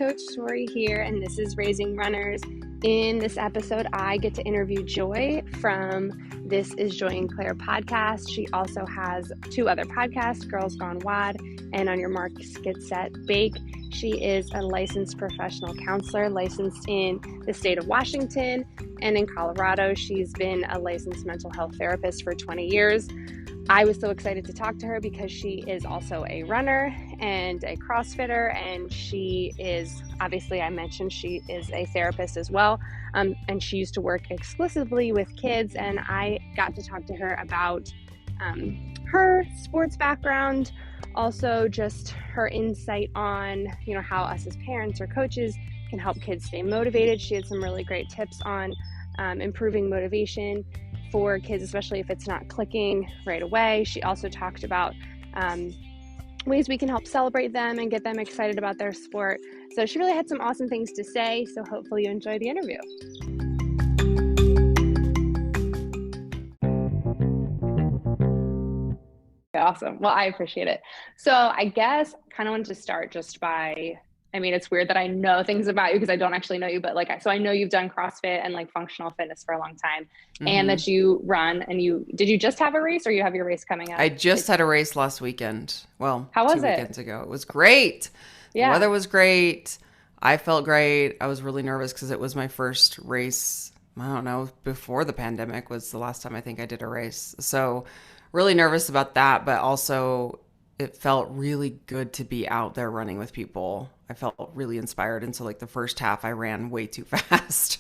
Coach Tori here, and this is Raising Runners. In this episode, I get to interview Joy from This is Joy and Claire podcast. She also has two other podcasts, Girls Gone WOD and On Your Marks, Get Set, Bake. She is a licensed professional counselor, licensed in the state of Washington and in Colorado. She's been a licensed mental health therapist for 20 years. I was so excited to talk to her because she is also a runner and a CrossFitter, and she is, obviously I mentioned she is a therapist as well, and she used to work exclusively with kids, and I got to talk to her about her sports background, also just her insight on, how us as parents or coaches can help kids stay motivated. She had some really great tips on improving motivation for kids, especially if it's not clicking right away. She also talked about ways we can help celebrate them and get them excited about their sport. So she really had some awesome things to say. So hopefully you enjoy the interview. Awesome. Well, I appreciate it. So I guess kind of wanted to start just by, it's weird that I know things about you because I don't actually know you, but so I know you've done CrossFit and functional fitness for a long time, and that you run, and did you just have a race or you have your race coming up? I just had a race last weekend. Well, how was 2 weekends ago. It was great. Yeah. The weather was great. I felt great. I was really nervous because it was my first race. I don't know, before the pandemic was the last time I think I did a race. So really nervous about that, but also it felt really good to be out there running with people. I felt really inspired. And so the first half I ran way too fast.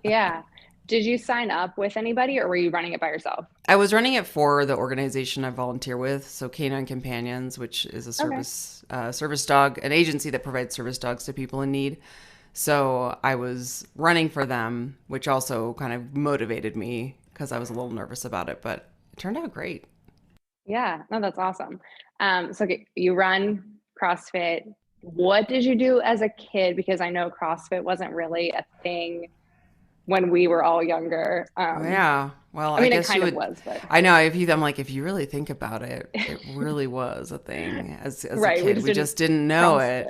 Yeah. Did you sign up with anybody or were you running it by yourself? I was running it for the organization I volunteer with. So Canine Companions, which is a service dog, an agency that provides service dogs to people in need. So I was running for them, which also kind of motivated me because I was a little nervous about it, but it turned out great. Yeah, no, that's awesome. So you run CrossFit. What did you do as a kid? Because I know CrossFit wasn't really a thing when we were all younger. Yeah. Well, I guess it kind of was, but I know if you really think about it, it really was a thing as right, a kid. We just didn't know it.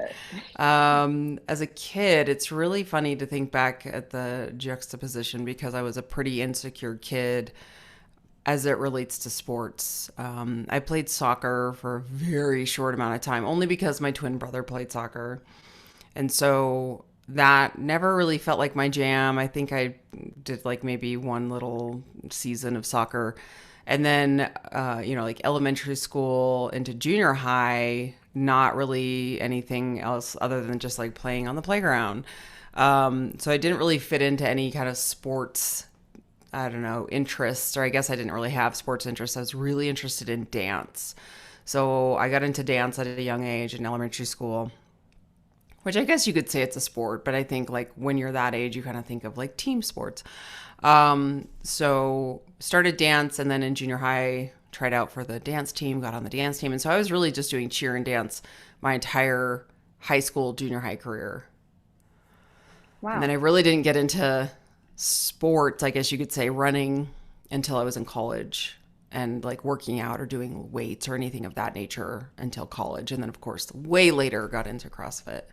As a kid, it's really funny to think back at the juxtaposition because I was a pretty insecure kid as it relates to sports. I played soccer for a very short amount of time, only because my twin brother played soccer. And so that never really felt like my jam. I think I did maybe one little season of soccer. And then, elementary school into junior high, not really anything else other than just playing on the playground. So I didn't really fit into any kind of sports interests, or I guess I didn't really have sports interests. I was really interested in dance. So I got into dance at a young age in elementary school, which I guess you could say it's a sport, but I think when you're that age, you kind of think of team sports. So started dance, and then in junior high, tried out for the dance team, got on the dance team. And so I was really just doing cheer and dance my entire high school, junior high career. Wow. And then I really didn't get into sports, I guess you could say, running until I was in college, and working out or doing weights or anything of that nature until college. And then of course way later got into CrossFit.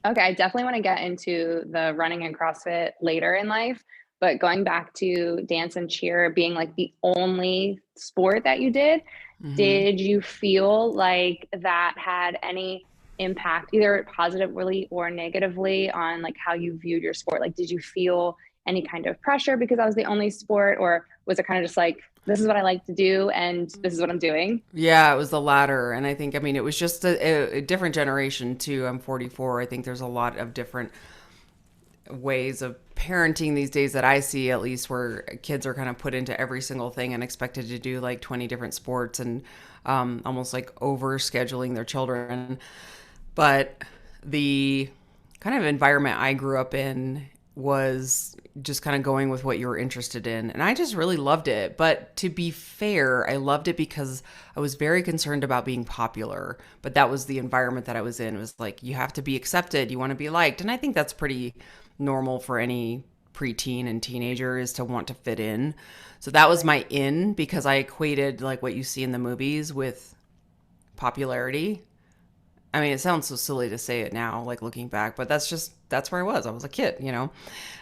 Okay, I definitely want to get into the running and CrossFit later in life, but going back to dance and cheer being the only sport that you did, did you feel like that had any impact, either positively or negatively, on how you viewed your sport? Did you feel any kind of pressure because that was the only sport, or was it kind of just this is what I like to do and this is what I'm doing? Yeah, it was the latter. And I think, it was just a different generation too. I'm 44. I think there's a lot of different ways of parenting these days that I see, at least, where kids are kind of put into every single thing and expected to do 20 different sports, and almost over scheduling their children. But the kind of environment I grew up in was just kind of going with what you were interested in. And I just really loved it. But to be fair, I loved it because I was very concerned about being popular. But that was the environment that I was in. It was you have to be accepted. You want to be liked. And I think that's pretty normal for any preteen and teenager, is to want to fit in. So that was my in, because I equated what you see in the movies with popularity. I mean, it sounds so silly to say it now, like looking back, but that's where I was. I was a kid, you know.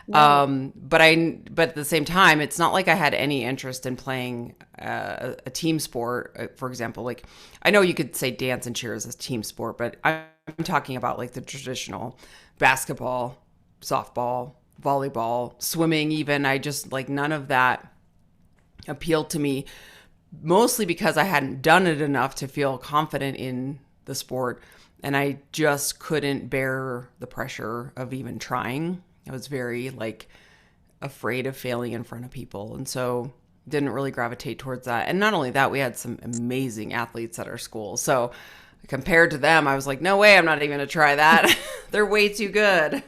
Right. But at the same time, it's not like I had any interest in playing a team sport. For example, like I know you could say dance and cheer is a team sport, but I'm talking about like the traditional basketball, softball, volleyball, swimming. Even I just like none of that appealed to me, mostly because I hadn't done it enough to feel confident in the sport. And I just couldn't bear the pressure of even trying. I was very like afraid of failing in front of people. And so didn't really gravitate towards that. And not only that, we had some amazing athletes at our school. So compared to them, I was like, no way, I'm not even going to try that. They're way too good.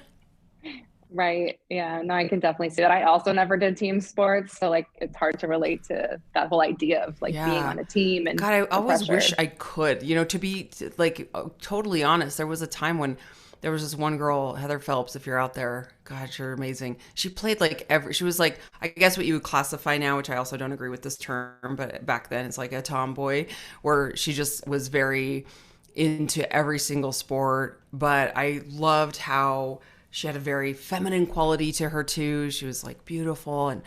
Right. Yeah. No, I can definitely see that. I also never did team sports. So like it's hard to relate to that whole idea of like being Yeah. on a team and God, I the always wish pressure. I could, to be like totally honest. There was a time when there was this one girl, Heather Phelps, if you're out there, God, you're amazing. She played like she was like, I guess what you would classify now, which I also don't agree with this term, but back then it's like a tomboy, where she just was very into every single sport. But I loved how she had a very feminine quality to her too. She was like beautiful and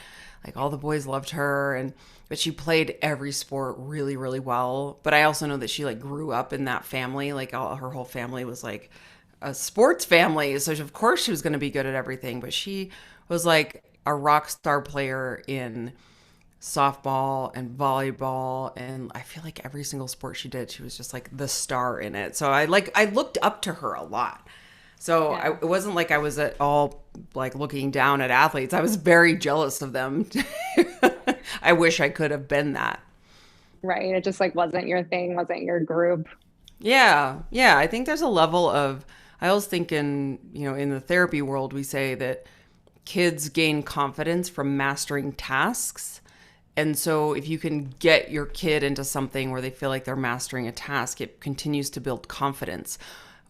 like all the boys loved her, and but she played every sport really really well. But I also know that she like grew up in that family, like her whole family was like a sports family, so of course she was going to be good at everything. But she was like a rock star player in softball and volleyball, and I feel like every single sport she did, she was just like the star in it. So I looked up to her a lot. So Yeah. it wasn't like I was at all like looking down at athletes. I was very jealous of them. I wish I could have been that. Right. It just like wasn't your thing, wasn't your group. Yeah, yeah. I think there's a level of. I always think in the therapy world we say that kids gain confidence from mastering tasks. And so if you can get your kid into something where they feel like they're mastering a task, it continues to build confidence.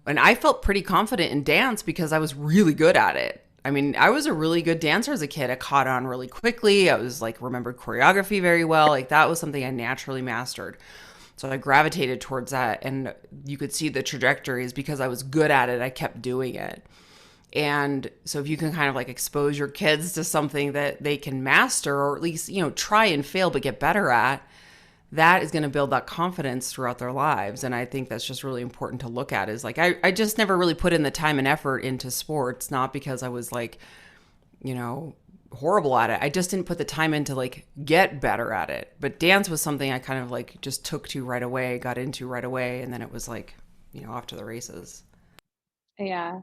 And I felt pretty confident in dance because I was really good at it. I mean, I was a really good dancer as a kid. I caught on really quickly. I was like remembered choreography very well. Like that was something I naturally mastered. So I gravitated towards that, and you could see the trajectories because I was good at it. I kept doing it. And so if you can kind of like expose your kids to something that they can master, or at least, try and fail but get better at, that is going to build that confidence throughout their lives. And I think that's just really important to look at is like, I just never really put in the time and effort into sports, not because I was like, you know, horrible at it. I just didn't put the time in to like get better at it. But dance was something I kind of like just took to right away, got into right away. And then it was like, off to the races. Yeah.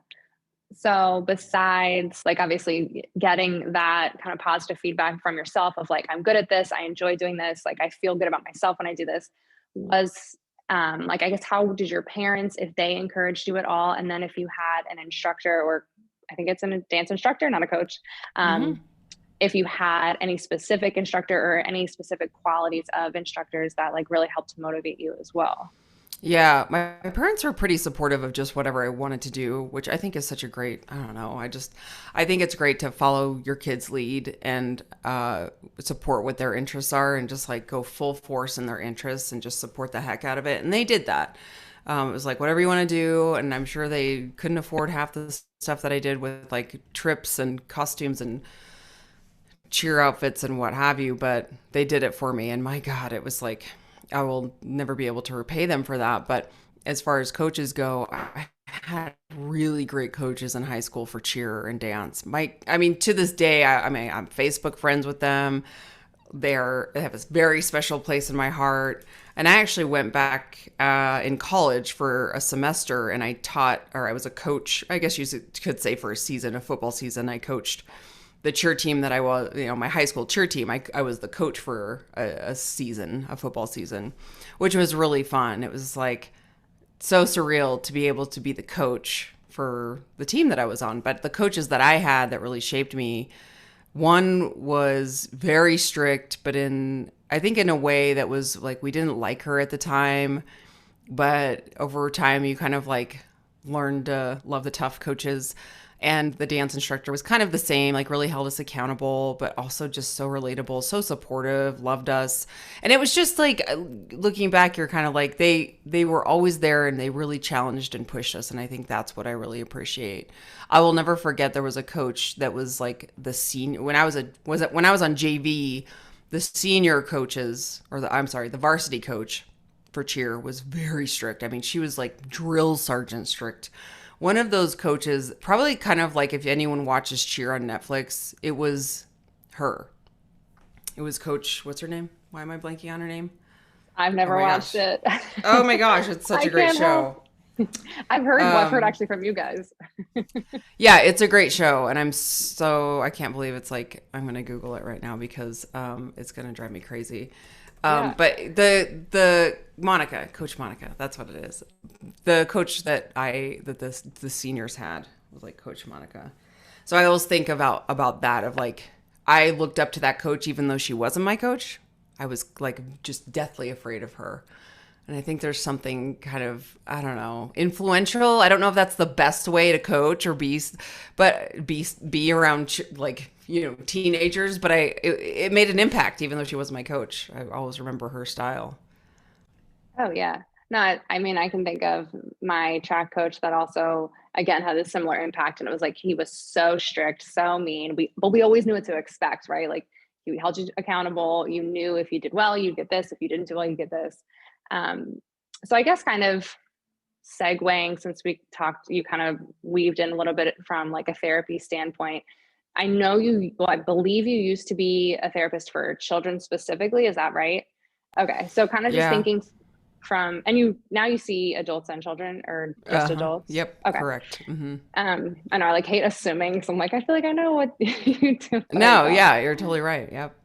So besides like obviously getting that kind of positive feedback from yourself of like, I'm good at this, I enjoy doing this, like I feel good about myself when I do this, was like I guess how did your parents, if they encouraged you at all? And then if you had an instructor or I think it's a dance instructor, not a coach, Mm-hmm. if you had any specific instructor or any specific qualities of instructors that like really helped to motivate you as well. Yeah, my parents were pretty supportive of just whatever I wanted to do, which I think is such a great, I don't know, I think it's great to follow your kids' lead and support what their interests are and just like go full force in their interests and just support the heck out of it. And they did that. It was like, whatever you want to do. And I'm sure they couldn't afford half the stuff that I did with like trips and costumes and cheer outfits and what have you, but they did it for me. And my God, it was like, I will never be able to repay them for that. But as far as coaches go, I had really great coaches in high school for cheer and dance. I mean, to this day, I mean, I'm Facebook friends with them. They have a very special place in my heart. And I actually went back in college for a semester and I taught, or I was a coach, I guess you could say for a season, a football season. I coached the cheer team that I was, my high school cheer team. I was the coach for a season, a football season, which was really fun. It was like so surreal to be able to be the coach for the team that I was on. But the coaches that I had that really shaped me, one was very strict, but I think in a way that was like, we didn't like her at the time, but over time you kind of like learn to love the tough coaches. And the dance instructor was kind of the same, like really held us accountable, but also just so relatable, so supportive, loved us. And it was just like, looking back, you're kind of like, they were always there and they really challenged and pushed us. And I think that's what I really appreciate. I will never forget, there was a coach that was like the senior, when I was on JV, the senior coaches, or the varsity coach for cheer was very strict. I mean, she was like drill sergeant strict. One of those coaches, probably kind of like if anyone watches cheer on Netflix, it was her. It was Coach, what's her name? Why am I blanking on her name? I've never watched it. Oh my gosh, it's such a great show. I've heard actually from you guys. Yeah, it's a great show. And I can't believe it's like, I'm going to Google it right now because it's going to drive me crazy. Yeah. But the Coach Monica, that's what it is. The coach that the seniors had was like Coach Monica. So I always think about that, of like, I looked up to that coach even though she wasn't my coach. I was like just deathly afraid of her. And I think there's something kind of, I don't know, influential. I don't know if that's the best way to coach or be around like, teenagers, but it made an impact even though she wasn't my coach. I always remember her style. Oh yeah. No, I mean, I can think of my track coach that also, again, had a similar impact. And it was like, he was so strict, so mean. But we always knew what to expect, right? Like, he held you accountable. You knew if you did well, you'd get this. If you didn't do well, you get this. Um, so I guess kind of segueing, since we talked, you kind of weaved in a little bit from like a therapy standpoint. I believe you used to be a therapist for children specifically. Is that right? Okay. So kind of just Yeah. thinking and you see adults and children, or just adults? Yep. Okay. Correct. Mm-hmm. I know I like hate assuming because I'm like, I feel like I know what you do. No, yeah, you're totally right. Yep.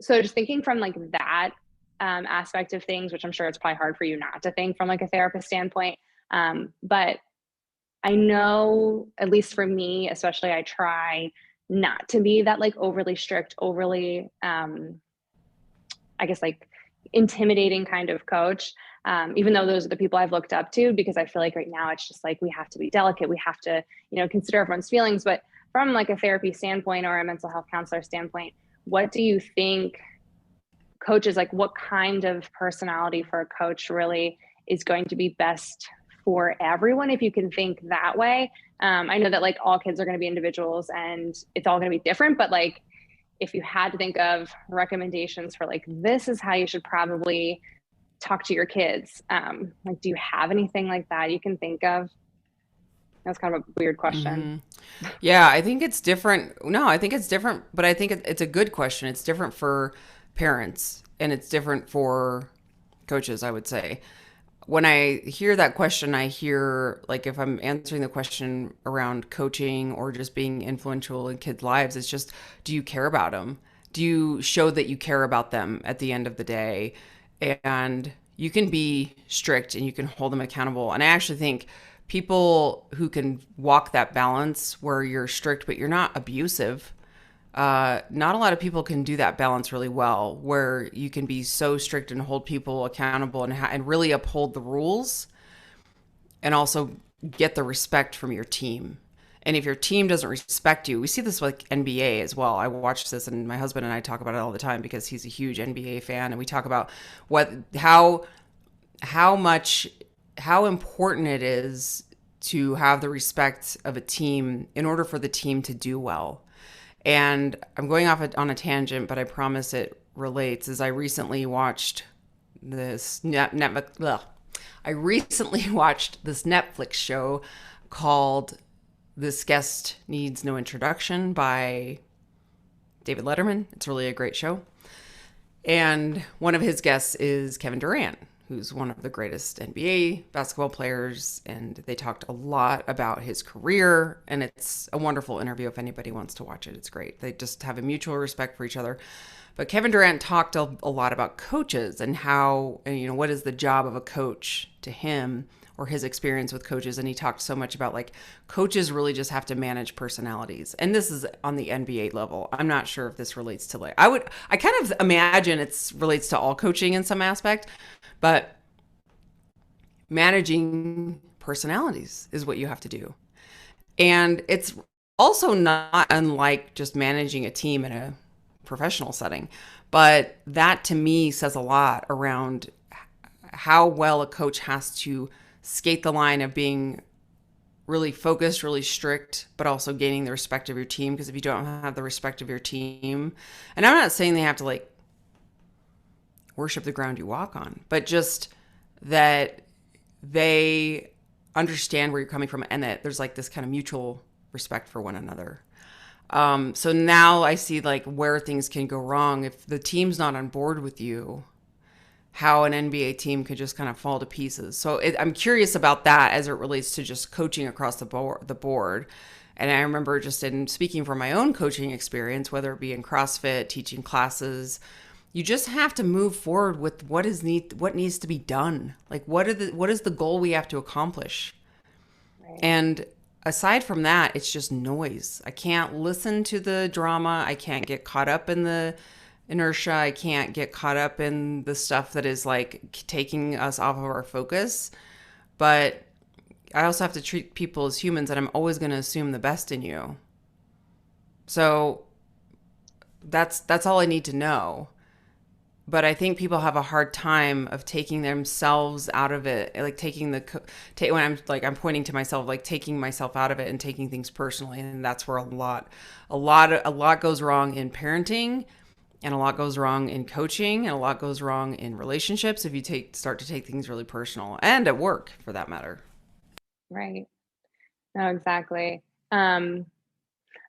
So just thinking from like that aspect of things, which I'm sure it's probably hard for you not to think from like a therapist standpoint. But I know, at least for me, especially, I try not to be that like overly strict, overly, I guess, like intimidating kind of coach. Even though those are the people I've looked up to, because I feel like right now it's just like, we have to be delicate. We have to, consider everyone's feelings. But from like a therapy standpoint or a mental health counselor standpoint, what do you think coaches, like what kind of personality for a coach really is going to be best for everyone, if you can think that way? I know that like all kids are going to be individuals and it's all going to be different, but like, if you had to think of recommendations for like, this is how you should probably talk to your kids, like, do you have anything like that you can think of? That's kind of a weird question. Mm-hmm. Yeah, I think it's different. No, I think it's different, but I think it's a good question. It's different for parents and it's different for coaches, I would say. When I hear that question, I hear, like, if I'm answering the question around coaching or just being influential in kids' lives, it's just, do you care about them? Do you show that you care about them at the end of the day? And you can be strict and you can hold them accountable. And I actually think people who can walk that balance where you're strict, but you're not abusive, not a lot of people can do that balance really well, where you can be so strict and hold people accountable and really uphold the rules and also get the respect from your team. And if your team doesn't respect you, we see this with NBA as well. I watch this, and my husband and I talk about it all the time because he's a huge NBA fan, and we talk about how important it is to have the respect of a team in order for the team to do well. And I'm going off on a tangent, but I promise it relates. As I recently watched this Netflix show called This Guest Needs No Introduction by David Letterman. It's really a great show. And one of his guests is Kevin Durant, who's one of the greatest NBA basketball players. And they talked a lot about his career. And it's a wonderful interview if anybody wants to watch it. It's great. They just have a mutual respect for each other. But Kevin Durant talked a lot about coaches and how, what is the job of a coach to him, or his experience with coaches. And he talked so much about like coaches really just have to manage personalities. And this is on the NBA level. I'm not sure if this relates to like, I kind of imagine it relates to all coaching in some aspect, but managing personalities is what you have to do. And it's also not unlike just managing a team in a professional setting. But that to me says a lot around how well a coach has to skate the line of being really focused, really strict, but also gaining the respect of your team. Because if you don't have the respect of your team, and I'm not saying they have to like worship the ground you walk on, but just that they understand where you're coming from and that there's like this kind of mutual respect for one another. So now I see like where things can go wrong if the team's not on board with you, how an NBA team could just kind of fall to pieces. So I'm curious about that as it relates to just coaching across the board. And I remember just in speaking from my own coaching experience, whether it be in CrossFit, teaching classes, you just have to move forward with what needs to be done. Like what is the goal we have to accomplish? Right. And aside from that, it's just noise. I can't listen to the drama. I can't get caught up in the inertia. I can't get caught up in the stuff that is like taking us off of our focus. But I also have to treat people as humans, and I'm always going to assume the best in you. So that's all I need to know. But I think people have a hard time of taking themselves out of it, like when I'm pointing to myself, like taking myself out of it and taking things personally, and that's where a lot goes wrong in parenting, and a lot goes wrong in coaching, and a lot goes wrong in relationships if you start to take things really personal, and at work for that matter. Right. No, exactly. No,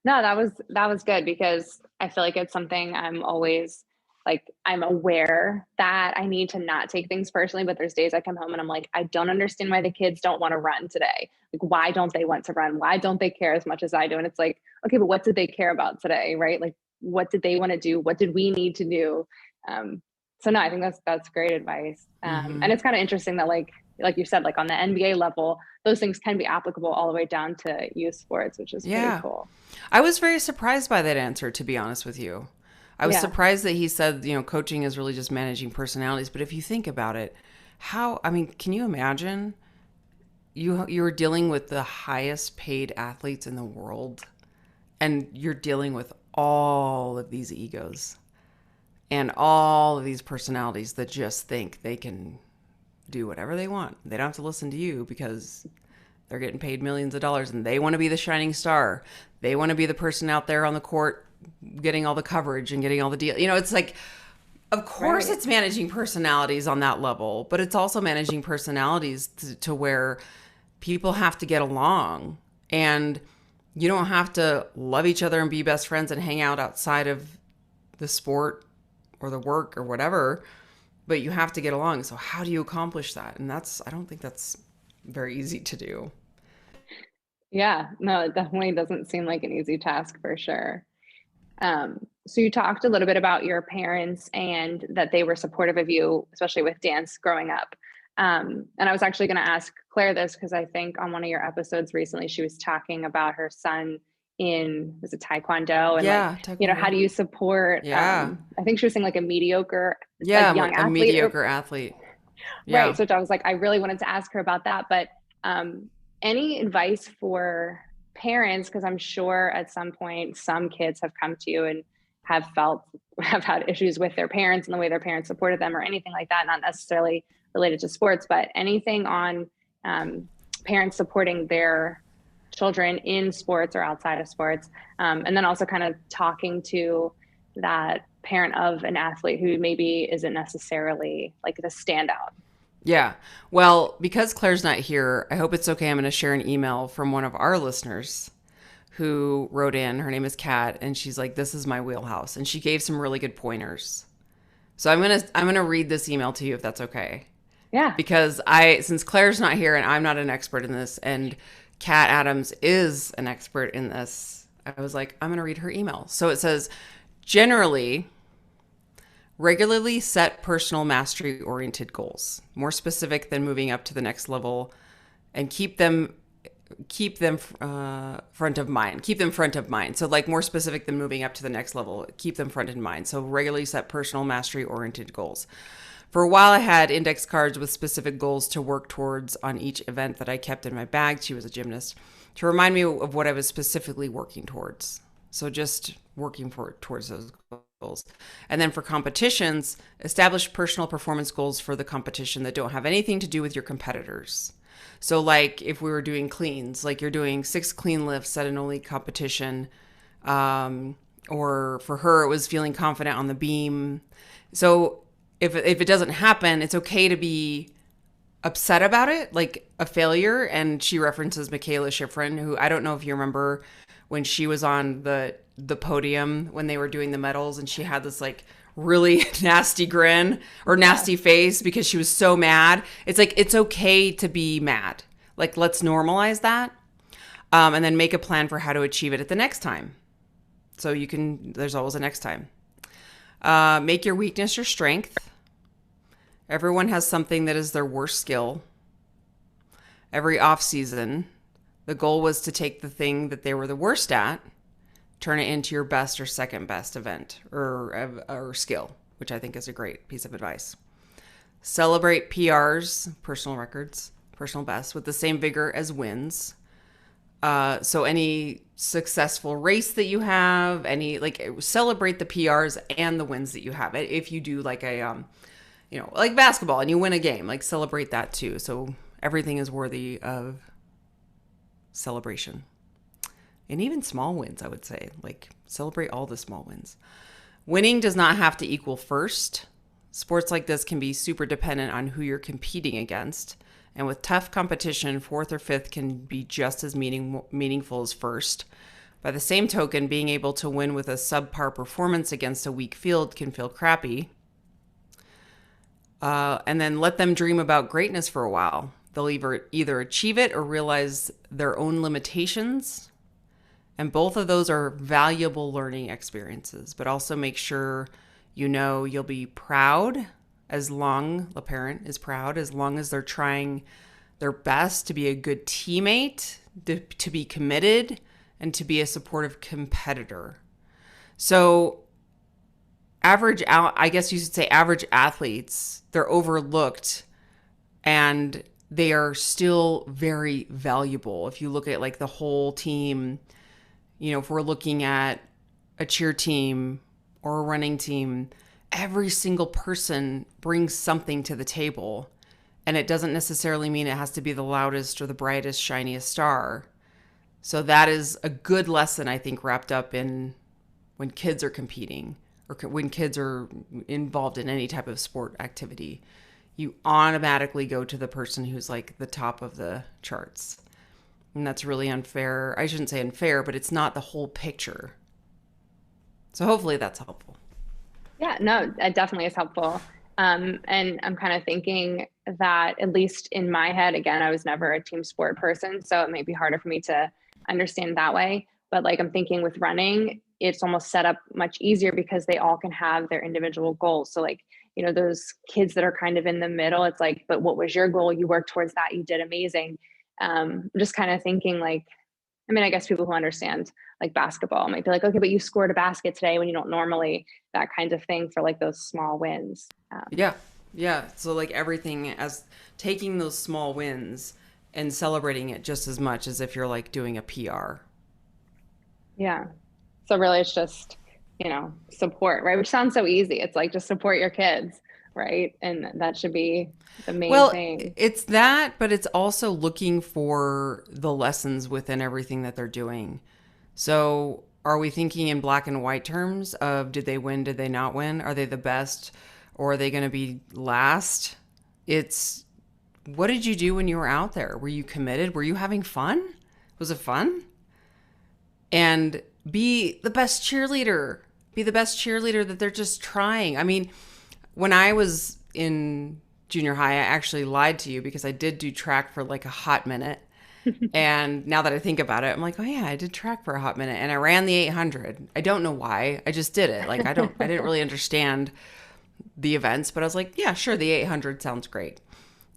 that was good because I feel like it's something I'm always like, I'm aware that I need to not take things personally, but there's days I come home and I'm like, I don't understand why the kids don't want to run today. Like, why don't they want to run? Why don't they care as much as I do? And it's like, okay, but what did they care about today? Right? Like, what did they want to do? What did we need to do? So no, I think that's great advice. And it's kind of interesting that like you said, like on the NBA level, those things can be applicable all the way down to youth sports, which is pretty cool. I was very surprised by that answer, to be honest with you. I was surprised that he said, coaching is really just managing personalities. But if you think about it, can you imagine you're dealing with the highest paid athletes in the world, and you're dealing with all of these egos and all of these personalities that just think they can do whatever they want. They don't have to listen to you because they're getting paid millions of dollars and they want to be the shining star. They want to be the person out there on the court getting all the coverage and getting all the deal. It's like, of course It's managing personalities on that level, but it's also managing personalities to where people have to get along, and you don't have to love each other and be best friends and hang out outside of the sport or the work or whatever, but you have to get along. So how do you accomplish that? And I don't think that's very easy to do. Yeah, no, it definitely doesn't seem like an easy task for sure. So you talked a little bit about your parents and that they were supportive of you, especially with dance growing up. And I was actually going to ask Claire this because I think on one of your episodes recently, she was talking about her son was it Taekwondo? And Taekwondo. How do you support, I think she was saying like a mediocre, young athlete. A mediocre athlete. Yeah. Right. So I was like, I really wanted to ask her about that, but, any advice for parents? Because I'm sure at some point, some kids have come to you and have had issues with their parents and the way their parents supported them or anything like that, not necessarily related to sports, but anything on parents supporting their children in sports or outside of sports. And then also kind of talking to that parent of an athlete who maybe isn't necessarily like the standout. Yeah. Well, because Claire's not here, I hope it's okay. I'm going to share an email from one of our listeners who wrote in. Her name is Kat, and she's like, "This is my wheelhouse." And she gave some really good pointers. So I'm going to read this email to you if that's okay. Yeah. Because since Claire's not here and I'm not an expert in this, and Kat Adams is an expert in this, I was like, I'm going to read her email. So it says, generally, regularly set personal mastery oriented goals, more specific than moving up to the next level, and keep them front of mind. Keep them front of mind. So like more specific than moving up to the next level, keep them front in mind. So regularly set personal mastery oriented goals. For a while, I had index cards with specific goals to work towards on each event that I kept in my bag. She was a gymnast. to remind me of what I was specifically working towards. So just working towards those goals. And then for competitions, establish personal performance goals for the competition that don't have anything to do with your competitors. So like if we were doing cleans, like you're doing 6 clean lifts at an only competition, or for her, it was feeling confident on the beam. So if it doesn't happen, it's okay to be upset about it, like a failure. And she references Michaela Schifrin, who I don't know if you remember when she was on the podium when they were doing the medals, and she had this like really nasty grin or nasty face because she was so mad. It's like, it's okay to be mad. Like, let's normalize that. And then make a plan for how to achieve it at the next time. So there's always a next time. Make your weakness your strength. Everyone has something that is their worst skill. Every off season, the goal was to take the thing that they were the worst at, turn it into your best or second best event or skill, which I think is a great piece of advice. Celebrate PRs, personal records, personal bests, with the same vigor as wins. So any successful race that you have, celebrate the PRs and the wins that you have. If you do like like basketball and you win a game, like celebrate that too. So everything is worthy of celebration. And even small wins, I would say, like celebrate all the small wins. Winning does not have to equal first. Sports like this can be super dependent on who you're competing against. And with tough competition, fourth or fifth can be just as meaningful as first. By the same token, being able to win with a subpar performance against a weak field can feel crappy. And then let them dream about greatness for a while. They'll either achieve it or realize their own limitations. And both of those are valuable learning experiences. But also make sure you'll be proud the parent is proud as long as they're trying their best to be a good teammate, to be committed, and to be a supportive competitor. So average athletes, they're overlooked and they are still very valuable. If you look at like the whole team, if we're looking at a cheer team or a running team, every single person brings something to the table. And it doesn't necessarily mean it has to be the loudest or the brightest, shiniest star. So that is a good lesson, I think, wrapped up in when kids are competing or when kids are involved in any type of sport activity. You automatically go to the person who's like the top of the charts. And that's really unfair. I shouldn't say unfair, but it's not the whole picture. So hopefully that's helpful. Yeah, no, it definitely is helpful. And I'm kind of thinking that, at least in my head, again, I was never a team sport person, so it may be harder for me to understand that way. But like, I'm thinking with running, it's almost set up much easier because they all can have their individual goals. So like, those kids that are kind of in the middle, it's like, but what was your goal? You worked towards that. You did amazing. I'm just kind of thinking like, I guess people who understand like basketball might be like, okay, but you scored a basket today when you don't normally, that kind of thing for like those small wins. Yeah. So like everything as taking those small wins and celebrating it just as much as if you're like doing a PR. Yeah. So really it's just, support, right? Which sounds so easy. It's like, just support your kids, right? And that should be the main thing. It's that, but it's also looking for the lessons within everything that they're doing. So are we thinking in black and white terms of did they win, did they not win? Are they the best or are they going to be last? It's what did you do when you were out there? Were you committed? Were you having fun? Was it fun? And be the best cheerleader. Be the best cheerleader that they're just trying. I mean, when I was in junior high, I actually lied to you because I did do track for like a hot minute. And now that I think about it, I'm like, oh yeah, I did track for a hot minute and I ran the 800. I don't know why. I just did it. Like I didn't really understand the events, but I was like, yeah, sure. The 800 sounds great.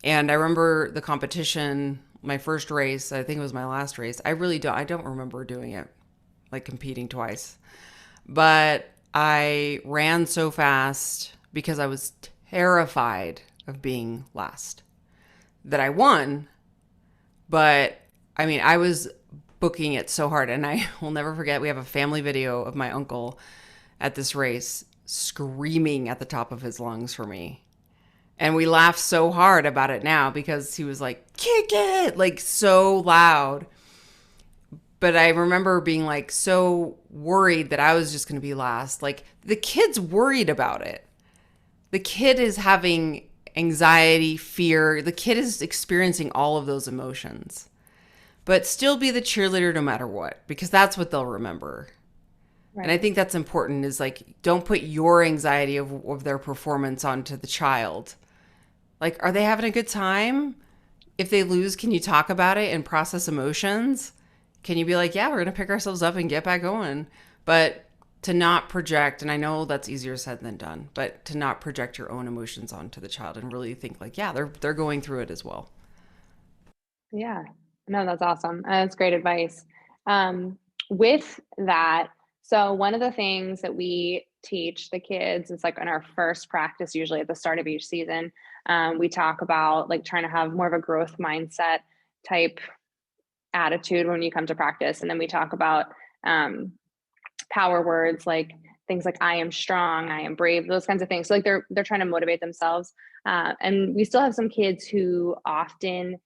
And I remember the competition, my first race, I think it was my last race. I don't remember doing it, like competing twice, but I ran so fast because I was terrified of being last that I won. But I mean, I was booking it so hard. And I will never forget, we have a family video of my uncle at this race screaming at the top of his lungs for me. And we laugh so hard about it now because he was like, kick it, like so loud. But I remember being like so worried that I was just going to be last. Like the kid's worried about it. The kid is having anxiety, fear. The kid is experiencing all of those emotions. But still be the cheerleader no matter what, because that's what they'll remember. Right. And I think that's important, is like, don't put your anxiety of their performance onto the child. Like, are they having a good time? If they lose, can you talk about it and process emotions? Can you be like, yeah, we're going to pick ourselves up and get back going? But to not project, and I know that's easier said than done, but to not project your own emotions onto the child and really think like, yeah, they're going through it as well. Yeah, no, that's awesome. That's great advice. With that, so one of the things that we teach the kids, it's like in our first practice, usually at the start of each season, we talk about like trying to have more of a growth mindset type attitude when you come to practice. And then we talk about power words, like things like I am strong, I am brave, those kinds of things. So like they're trying to motivate themselves. And we still have some kids who often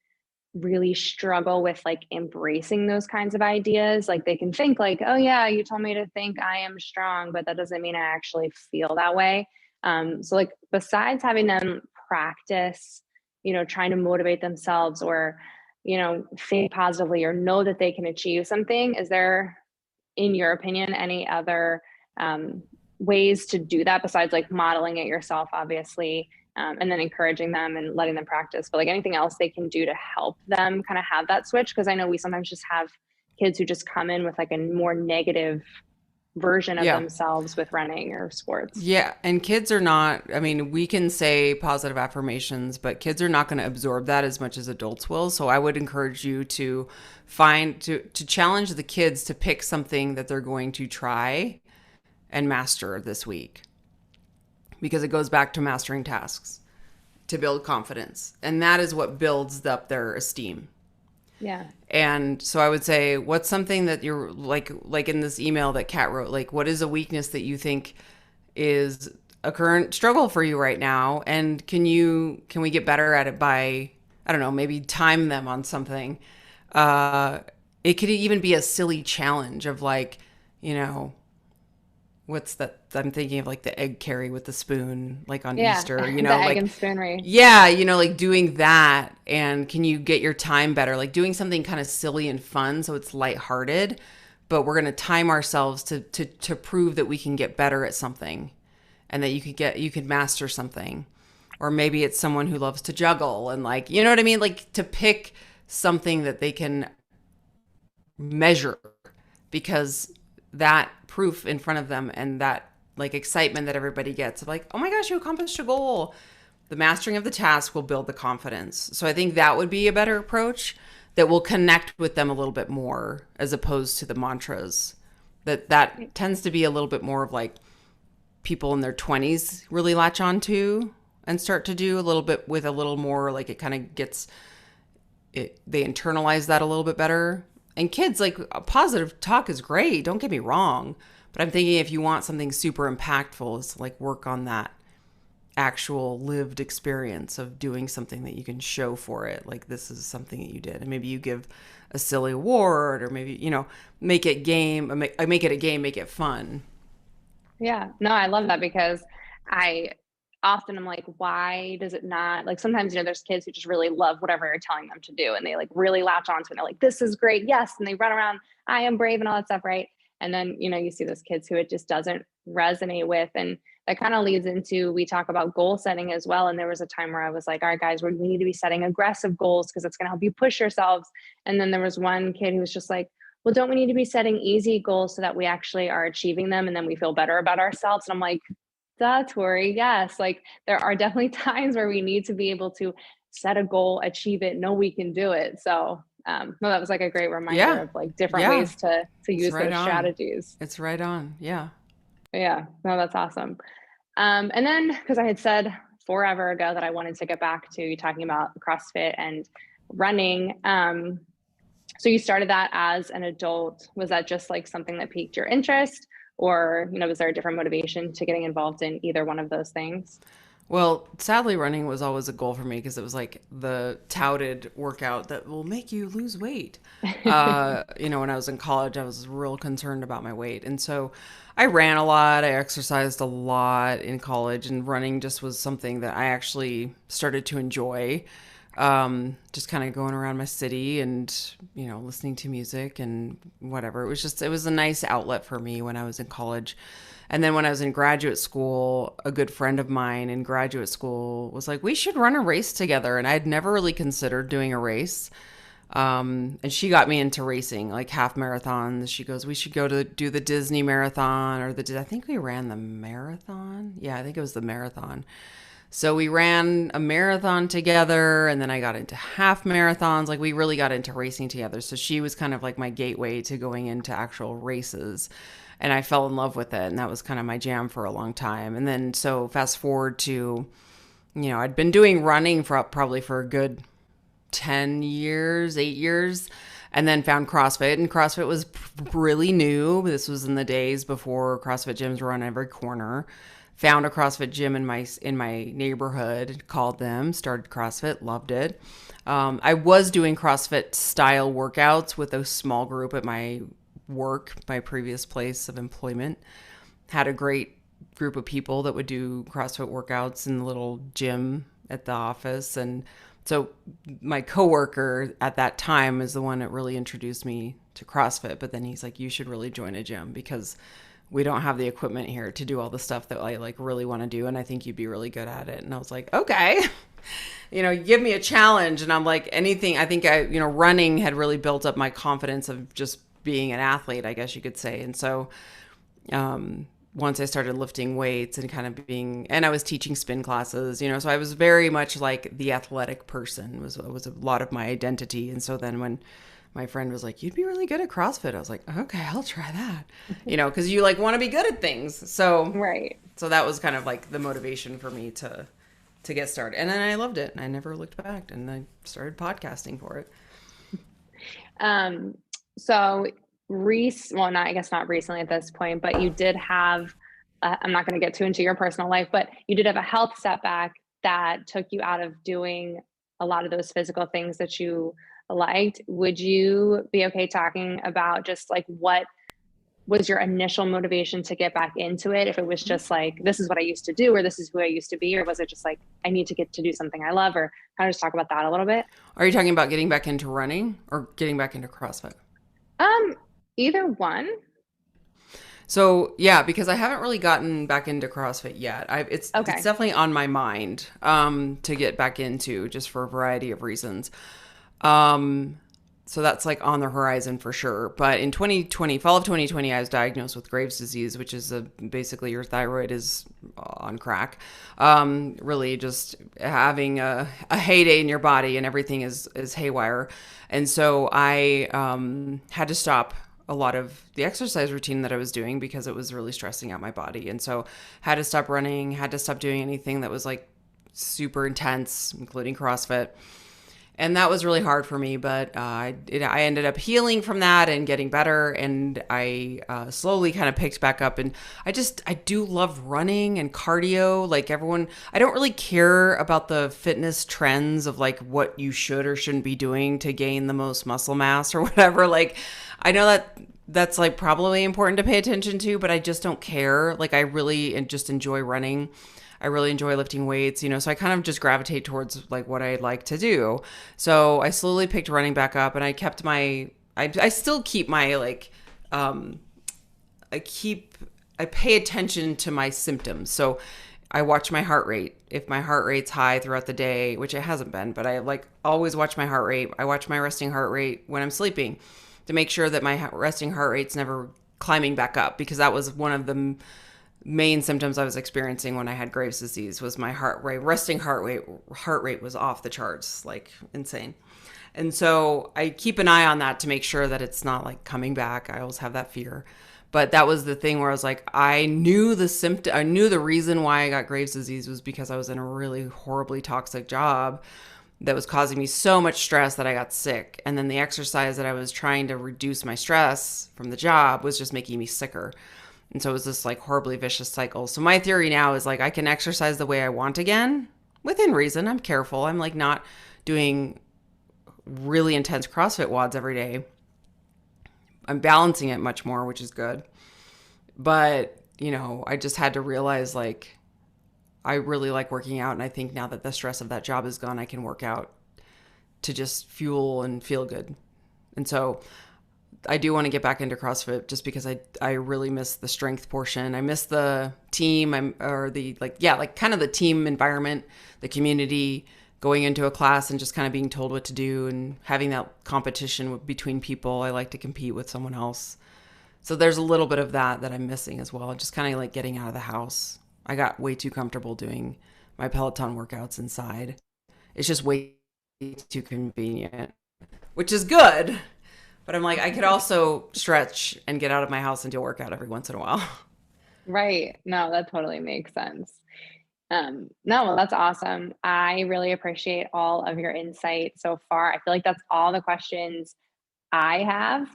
really struggle with like embracing those kinds of ideas. Like they can think like, oh yeah, you told me to think I am strong, but that doesn't mean I actually feel that way. So like besides having them practice, trying to motivate themselves or, think positively or know that they can achieve something, is there, in your opinion, any other ways to do that besides like modeling it yourself, obviously, and then encouraging them and letting them practice, but like anything else they can do to help them kind of have that switch? Because I know we sometimes just have kids who just come in with like a more negative version of themselves with running or sports. Yeah. And kids are not, I mean, we can say positive affirmations, but kids are not going to absorb that as much as adults will. So I would encourage you to to challenge the kids to pick something that they're going to try and master this week, because it goes back to mastering tasks to build confidence. And that is what builds up their esteem. Yeah. And so I would say, what's something that you're like in this email that Kat wrote, like, what is a weakness that you think is a current struggle for you right now? And can we get better at it by, I don't know, maybe time them on something? It could even be a silly challenge of like, what's that? I'm thinking of like the egg carry with the spoon, like on Easter, the like egg and spoon race. Yeah, like doing that. And can you get your time better? Like doing something kind of silly and fun, so it's lighthearted, but we're going to time ourselves to prove that we can get better at something, and that you could master something. Or maybe it's someone who loves to juggle, and like, you know what I mean? Like to pick something that they can measure, because that proof in front of them and that like excitement that everybody gets of like, oh my gosh, you accomplished a goal. The mastering of the task will build the confidence. So I think that would be a better approach that will connect with them a little bit more, as opposed to the mantras that tends to be a little bit more of like people in their 20s really latch on to and start to do a little bit with a little more like it kind of gets it, they internalize that a little bit better. And kids, like, positive talk is great, don't get me wrong, but I'm thinking if you want something super impactful, is like work on that actual lived experience of doing something that you can show for it. Like, this is something that you did. And maybe you give a silly award, or maybe, make it make it a game, make it fun. Yeah, no, I love that, because I often I'm like, why does it not, like, sometimes, there's kids who just really love whatever you're telling them to do, and they like really latch onto it, and they're like, this is great, yes, and they run around, I am brave, and all that stuff, right? And then, you see those kids who it just doesn't resonate with. And that kind of leads into, we talk about goal setting as well. And there was a time where I was like, all right, guys, we need to be setting aggressive goals, because it's going to help you push yourselves. And then there was one kid who was just like, well, don't we need to be setting easy goals so that we actually are achieving them and then we feel better about ourselves? And I'm like, duh, Tori, yes. Like, there are definitely times where we need to be able to set a goal, achieve it, know we can do it. So no, that was like a great reminder of like different ways to use those strategies. It's right on. Yeah. Yeah. No, that's awesome. And then, because I had said forever ago that I wanted to get back to talking about CrossFit and running. So you started that as an adult. Was that just like something that piqued your interest? Or, was there a different motivation to getting involved in either one of those things? Well, sadly, running was always a goal for me because it was like the touted workout that will make you lose weight. When I was in college, I was real concerned about my weight. And so I ran a lot, I exercised a lot in college, and running just was something that I actually started to enjoy. Just kind of going around my city and, listening to music and whatever. It was a nice outlet for me when I was in college. And then when I was in graduate school, a good friend of mine in graduate school was like, we should run a race together. And I'd never really considered doing a race. And she got me into racing, like half marathons. She goes, we should go to do the Disney marathon I think we ran the marathon. Yeah, I think it was the marathon. So we ran a marathon together, and then I got into half marathons. Like we really got into racing together. So she was kind of like my gateway to going into actual races. And I fell in love with it. And that was kind of my jam for a long time. And then so fast forward to, I'd been doing running for a good 10 years, 8 years, and then found CrossFit. And CrossFit was really new. This was in the days before CrossFit gyms were on every corner. Found a CrossFit gym in my neighborhood, called them, started CrossFit, loved it. I was doing CrossFit style workouts with a small group at my work, my previous place of employment. Had a great group of people that would do CrossFit workouts in the little gym at the office. And so my coworker at that time is the one that really introduced me to CrossFit. But then he's like, you should really join a gym because we don't have the equipment here to do all the stuff that I like really want to do. And I think you'd be really good at it. And I was like, okay, give me a challenge. And I'm like, anything. I think running had really built up my confidence of just being an athlete, I guess you could say. And so, once I started lifting weights and and I was teaching spin classes, so I was very much like the athletic person was a lot of my identity. And so then when my friend was like, you'd be really good at CrossFit, I was like, okay, I'll try that, because you like want to be good at things. So, right. So that was kind of like the motivation for me to get started. And then I loved it and I never looked back, and I started podcasting for it. So I guess not recently at this point, but you did have, I'm not going to get too into your personal life, but you did have a health setback that took you out of doing a lot of those physical things that you liked. Would you be okay talking about just like what was your initial motivation to get back into it? If it was just like, this is what I used to do, or this is who I used to be, or was it just like, I need to get to do something I love, or kind of just talk about that a little bit? Are you talking about getting back into running or getting back into CrossFit? Either one. So yeah, because I haven't really gotten back into CrossFit yet. It's definitely on my mind to get back into, just for a variety of reasons. So that's like on the horizon for sure. But in fall of 2020, I was diagnosed with Graves' disease, which is basically your thyroid is on crack. Really just having a heyday in your body and everything is haywire. And so I had to stop a lot of the exercise routine that I was doing because it was really stressing out my body. And so had to stop running, had to stop doing anything that was like super intense, including CrossFit. And that was really hard for me, but I ended up healing from that and getting better. And I slowly kind of picked back up. And I do love running and cardio. Like everyone, I don't really care about the fitness trends of like what you should or shouldn't be doing to gain the most muscle mass or whatever. Like, I know that that's like probably important to pay attention to, but I just don't care. Like I really just enjoy running. I really enjoy lifting weights, so I kind of just gravitate towards like what I like to do. So I slowly picked running back up, and I kept I still keep my like, I pay attention to my symptoms. So I watch my heart rate. If my heart rate's high throughout the day, which it hasn't been, but I like always watch my heart rate. I watch my resting heart rate when I'm sleeping to make sure that my resting heart rate's never climbing back up, because that was one of the main symptoms I was experiencing when I had Graves' disease. Was my resting heart rate was off the charts, like insane. And so I keep an eye on that to make sure that it's not like coming back. I always have that fear. But that was the thing where I was like, I knew the reason why I got Graves' disease was because I was in a really horribly toxic job that was causing me so much stress that I got sick. And then the exercise that I was trying to reduce my stress from the job was just making me sicker. And so it was this like horribly vicious cycle. So my theory now is like I can exercise the way I want again within reason. I'm careful. I'm like not doing really intense CrossFit WODs every day. I'm balancing it much more, which is good. But, you know, I just had to realize like I really like working out. And I think now that the stress of that job is gone, I can work out to just fuel and feel good. And so I do want to get back into CrossFit just because I really miss the strength portion. I miss the team kind of the team environment, the community, going into a class and just kind of being told what to do and having that competition between people. I like to compete with someone else. So there's a little bit of that I'm missing as well. Just kind of like getting out of the house. I got way too comfortable doing my Peloton workouts inside. It's just way too convenient, which is good. But I'm like, I could also stretch and get out of my house and do a workout every once in a while. Right. No, that totally makes sense. No, well, that's awesome. I really appreciate all of your insight so far. I feel like that's all the questions I have.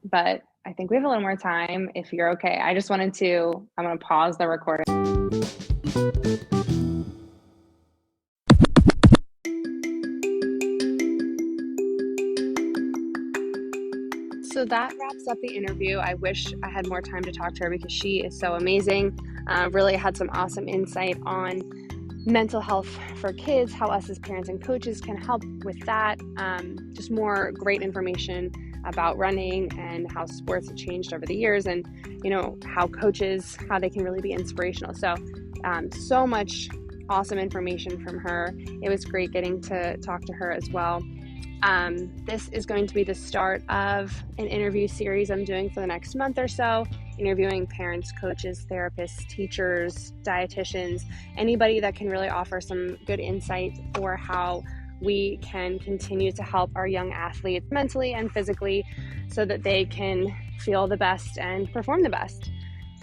But I think we have a little more time if you're okay. I'm going to pause the recording. So that wraps up the interview. I wish I had more time to talk to her because she is so amazing. Really had some awesome insight on mental health for kids, how us as parents and coaches can help with that. Just more great information about running and how sports have changed over the years, and you know how coaches, how they can really be inspirational. So much awesome information from her. It was great getting to talk to her as well. This is going to be the start of an interview series I'm doing for the next month or so, interviewing parents, coaches, therapists, teachers, dietitians, anybody that can really offer some good insight for how we can continue to help our young athletes mentally and physically so that they can feel the best and perform the best.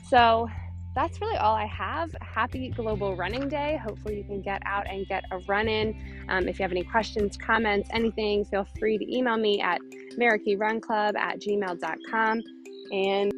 So that's really all I have. Happy Global Running Day. Hopefully you can get out and get a run in. If you have any questions, comments, anything, feel free to email me at marikeerunclub@gmail.com. And